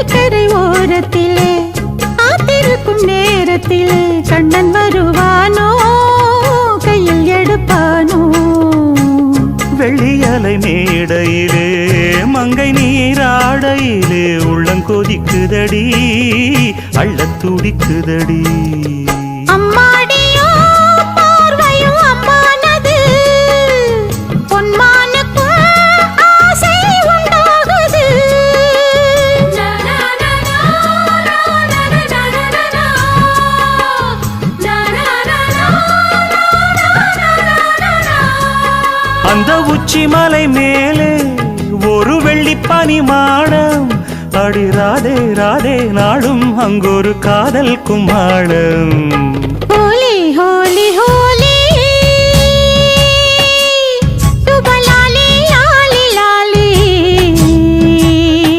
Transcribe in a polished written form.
நதிக்கரை ஓரத்திலே காத்திருக்கும் நேரத்திலே கண்ணன் வருவானோ கையில் எடுப்பானோ வெள்ளியலை மேடையிலே மங்கை நீராடையிலே உள்ளங்கொதிக்குதடி அள்ளத் துடிக்குதடி அம்மாடியோ பார்வையும் அம்மானது பொன்மானுக்கும் ஆசை உண்டாகுது அந்த உச்சி மலை மேலே ஒரு வெள்ளி பனி மாடம் அடி ராதே ராதே நாளும் அங்கொரு காதல் கும்மாடம் ஹோலி ஹோலி ஹோ